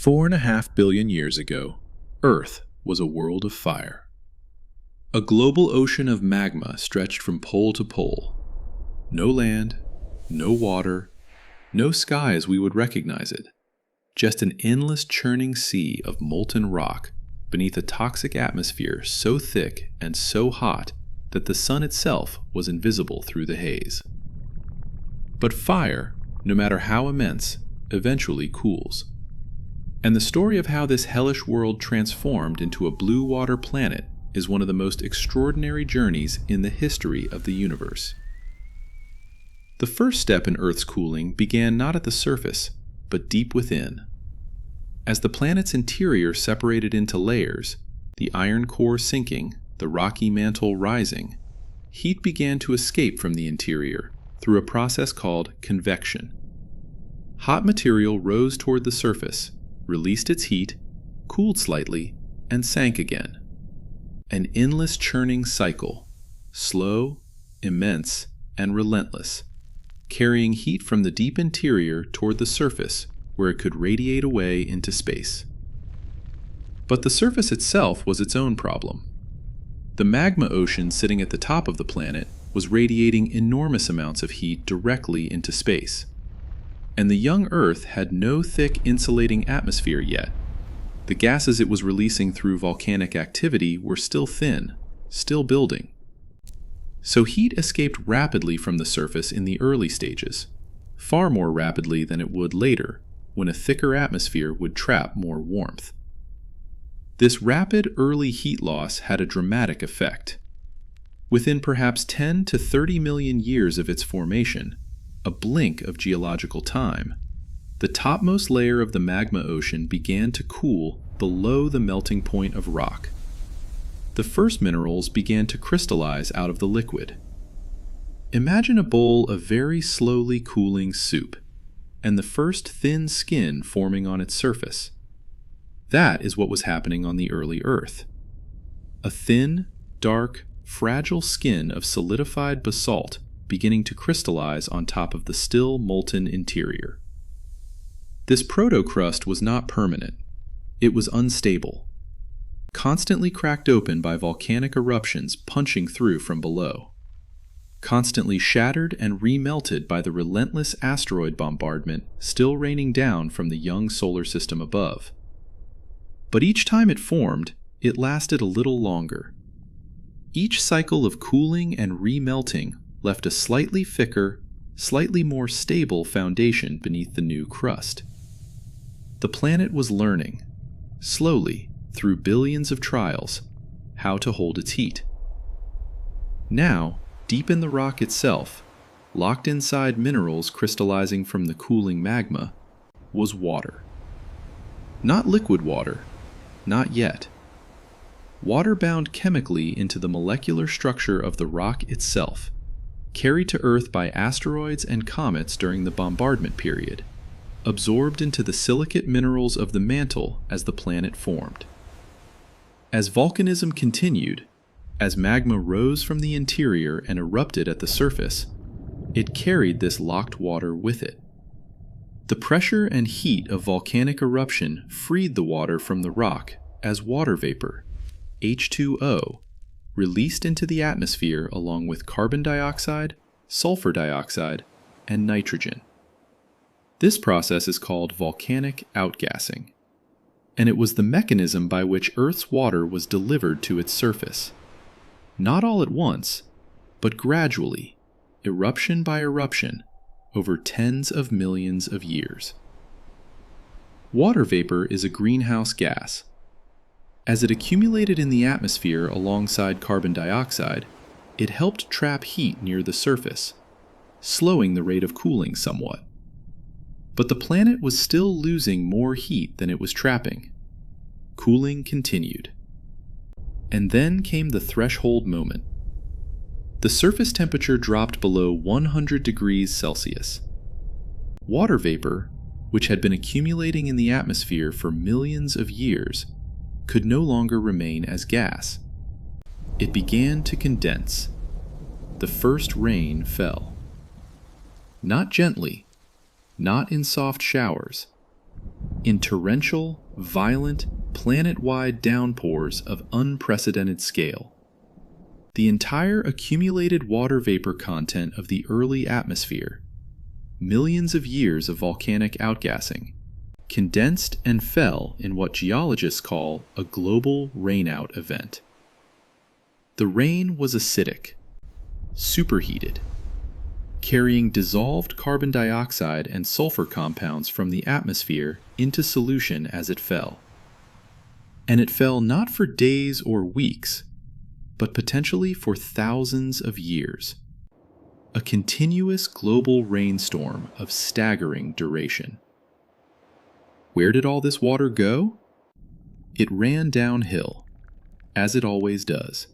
4.5 billion years ago, Earth was a world of fire. A global ocean of magma stretched from pole to pole. No land, no water, no sky as we would recognize it. Just an endless churning sea of molten rock beneath a toxic atmosphere so thick and so hot that the sun itself was invisible through the haze. But fire, no matter how immense, eventually cools. And the story of how this hellish world transformed into a blue water planet is one of the most extraordinary journeys in the history of the universe. The first step in Earth's cooling began not at the surface, but deep within. As the planet's interior separated into layers, the iron core sinking, the rocky mantle rising, heat began to escape from the interior through a process called convection. Hot material rose toward the surface, released its heat, cooled slightly, and sank again. An endless churning cycle, slow, immense, and relentless, carrying heat from the deep interior toward the surface where it could radiate away into space. But the surface itself was its own problem. The magma ocean sitting at the top of the planet was radiating enormous amounts of heat directly into space. And the young Earth had no thick insulating atmosphere yet. The gases it was releasing through volcanic activity were still thin, still building. So heat escaped rapidly from the surface in the early stages, far more rapidly than it would later, when a thicker atmosphere would trap more warmth. This rapid early heat loss had a dramatic effect. Within perhaps 10 to 30 million years of its formation, a blink of geological time, the topmost layer of the magma ocean began to cool below the melting point of rock. The first minerals began to crystallize out of the liquid. Imagine a bowl of very slowly cooling soup, and the first thin skin forming on its surface. That is what was happening on the early Earth. A thin, dark, fragile skin of solidified basalt beginning to crystallize on top of the still molten interior. This proto-crust was not permanent. It was unstable, constantly cracked open by volcanic eruptions punching through from below, constantly shattered and remelted by the relentless asteroid bombardment still raining down from the young solar system above. But each time it formed, it lasted a little longer. Each cycle of cooling and remelting left a slightly thicker, slightly more stable foundation beneath the new crust. The planet was learning, slowly, through billions of trials, how to hold its heat. Now, deep in the rock itself, locked inside minerals crystallizing from the cooling magma, was water. Not liquid water, not yet. Water bound chemically into the molecular structure of the rock itself, carried to Earth by asteroids and comets during the bombardment period, absorbed into the silicate minerals of the mantle as the planet formed. As volcanism continued, as magma rose from the interior and erupted at the surface, it carried this locked water with it. The pressure and heat of volcanic eruption freed the water from the rock as water vapor, H2O, released into the atmosphere along with carbon dioxide, sulfur dioxide, and nitrogen. This process is called volcanic outgassing, and it was the mechanism by which Earth's water was delivered to its surface. Not all at once, but gradually, eruption by eruption, over tens of millions of years. Water vapor is a greenhouse gas. As it accumulated in the atmosphere alongside carbon dioxide, it helped trap heat near the surface, slowing the rate of cooling somewhat. But the planet was still losing more heat than it was trapping. Cooling continued. And then came the threshold moment. The surface temperature dropped below 100 degrees Celsius. Water vapor, which had been accumulating in the atmosphere for millions of years, could no longer remain as gas. It began to condense. The first rain fell. Not gently, not in soft showers, in torrential, violent, planet-wide downpours of unprecedented scale. The entire accumulated water vapor content of the early atmosphere, millions of years of volcanic outgassing, condensed and fell in what geologists call a global rainout event. The rain was acidic, superheated, carrying dissolved carbon dioxide and sulfur compounds from the atmosphere into solution as it fell. And it fell not for days or weeks, but potentially for thousands of years. A continuous global rainstorm of staggering duration. Where did all this water go? It ran downhill, as it always does,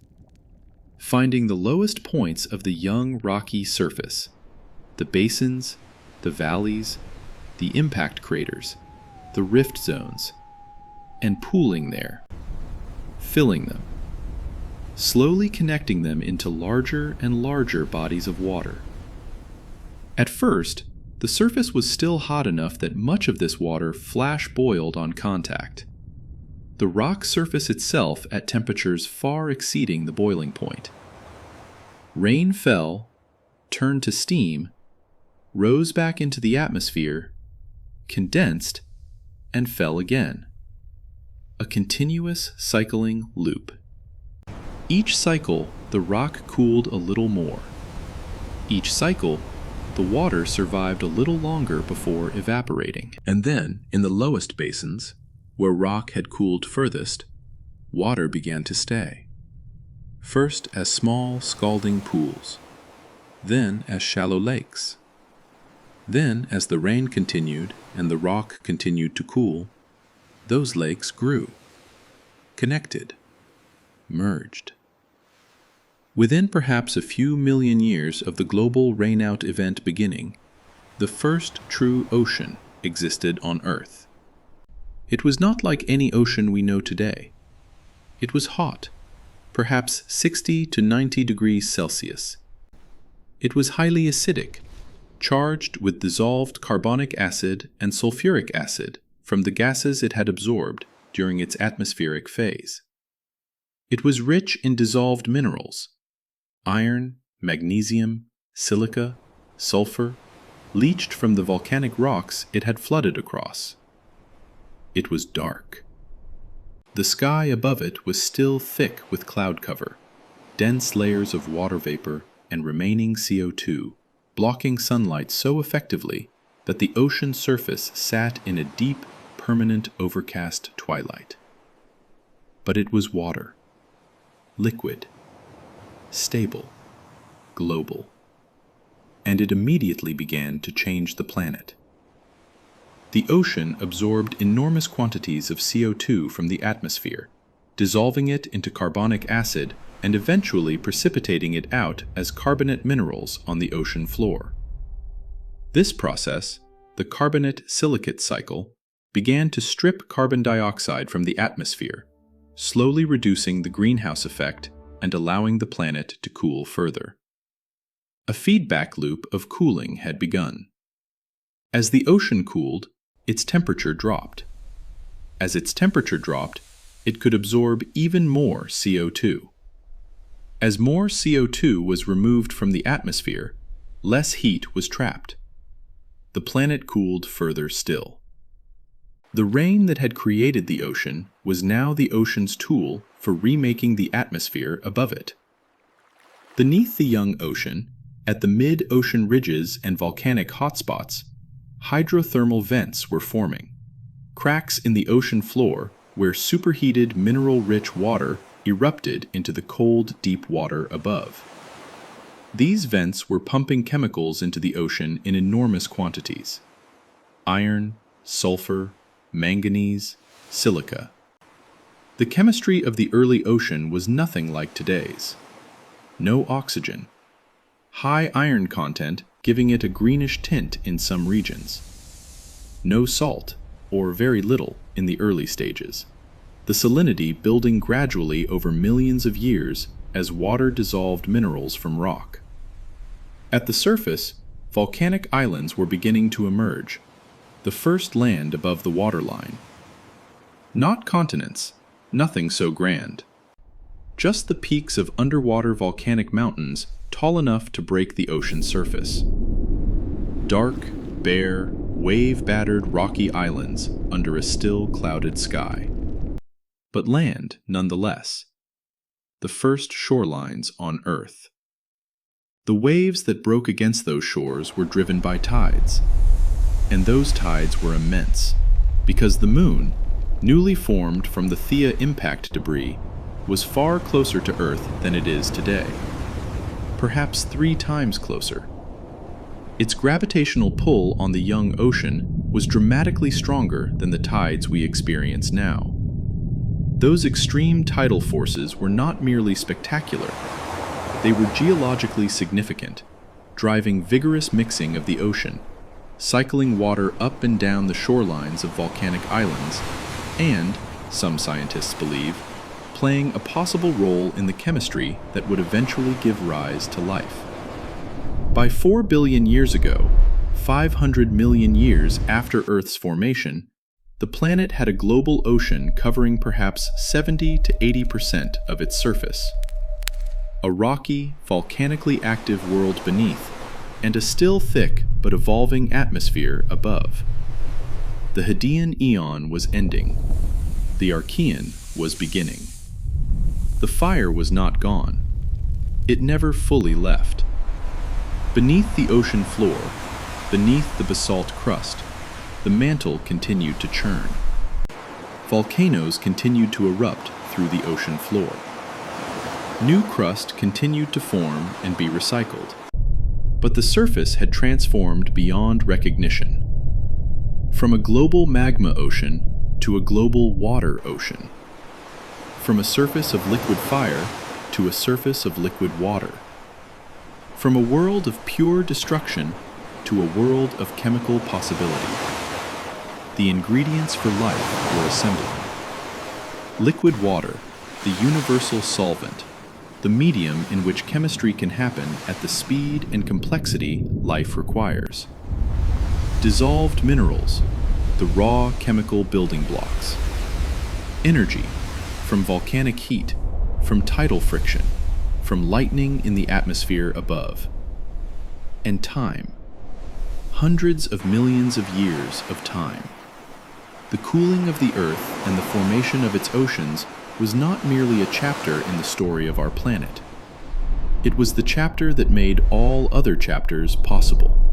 finding the lowest points of the young rocky surface, the basins, the valleys, the impact craters, the rift zones, and pooling there, filling them, slowly connecting them into larger and larger bodies of water. At first, the surface was still hot enough that much of this water flash-boiled on contact, the rock surface itself at temperatures far exceeding the boiling point. Rain fell, turned to steam, rose back into the atmosphere, condensed, and fell again. A continuous cycling loop. Each cycle, the rock cooled a little more. Each cycle, the water survived a little longer before evaporating. And then, in the lowest basins, where rock had cooled furthest, water began to stay. First as small, scalding pools, then as shallow lakes. Then, as the rain continued and the rock continued to cool, those lakes grew, connected, merged. Within perhaps a few million years of the global rainout event beginning, the first true ocean existed on Earth. It was not like any ocean we know today. It was hot, perhaps 60 to 90 degrees Celsius. It was highly acidic, charged with dissolved carbonic acid and sulfuric acid from the gases it had absorbed during its atmospheric phase. It was rich in dissolved minerals, iron, magnesium, silica, sulfur, leached from the volcanic rocks it had flooded across. It was dark. The sky above it was still thick with cloud cover, dense layers of water vapor and remaining CO2, blocking sunlight so effectively that the ocean surface sat in a deep, permanent overcast twilight. But it was water. Liquid. Stable. Global. And it immediately began to change the planet. The ocean absorbed enormous quantities of CO2 from the atmosphere, dissolving it into carbonic acid and eventually precipitating it out as carbonate minerals on the ocean floor. This process, the carbonate-silicate cycle, began to strip carbon dioxide from the atmosphere, slowly reducing the greenhouse effect and allowing the planet to cool further. A feedback loop of cooling had begun. As the ocean cooled, its temperature dropped. As its temperature dropped, it could absorb even more CO2. As more CO2 was removed from the atmosphere, less heat was trapped. The planet cooled further still. The rain that had created the ocean was now the ocean's tool for remaking the atmosphere above it. Beneath the young ocean, at the mid-ocean ridges and volcanic hotspots, hydrothermal vents were forming, cracks in the ocean floor where superheated mineral-rich water erupted into the cold, deep water above. These vents were pumping chemicals into the ocean in enormous quantities: iron, sulfur, manganese, silica. The chemistry of the early ocean was nothing like today's. No oxygen. High iron content giving it a greenish tint in some regions. No salt, or very little, in the early stages. The salinity building gradually over millions of years as water dissolved minerals from rock. At the surface, volcanic islands were beginning to emerge, the first land above the waterline. Not continents, nothing so grand. Just the peaks of underwater volcanic mountains tall enough to break the ocean's surface. Dark, bare, wave-battered rocky islands under a still clouded sky. But land, nonetheless. The first shorelines on Earth. The waves that broke against those shores were driven by tides. And those tides were immense, because the moon, newly formed from the Theia impact debris, was far closer to Earth than it is today. Perhaps 3 times closer. Its gravitational pull on the young ocean was dramatically stronger than the tides we experience now. Those extreme tidal forces were not merely spectacular. They were geologically significant, driving vigorous mixing of the ocean, cycling water up and down the shorelines of volcanic islands, and, some scientists believe, playing a possible role in the chemistry that would eventually give rise to life. By 4 billion years ago, 500 million years after Earth's formation, the planet had a global ocean covering perhaps 70 to 80% of its surface. A rocky, volcanically active world beneath, and a still thick but evolving atmosphere above. The Hadean Eon was ending. The Archean was beginning. The fire was not gone. It never fully left. Beneath the ocean floor, beneath the basalt crust, the mantle continued to churn. Volcanoes continued to erupt through the ocean floor. New crust continued to form and be recycled. But the surface had transformed beyond recognition. From a global magma ocean to a global water ocean. From a surface of liquid fire to a surface of liquid water. From a world of pure destruction to a world of chemical possibility. The ingredients for life were assembling. Liquid water, the universal solvent, the medium in which chemistry can happen at the speed and complexity life requires. Dissolved minerals, the raw chemical building blocks. Energy, from volcanic heat, from tidal friction, from lightning in the atmosphere above. And time. Hundreds of millions of years of time. The cooling of the Earth and the formation of its oceans was not merely a chapter in the story of our planet. It was the chapter that made all other chapters possible.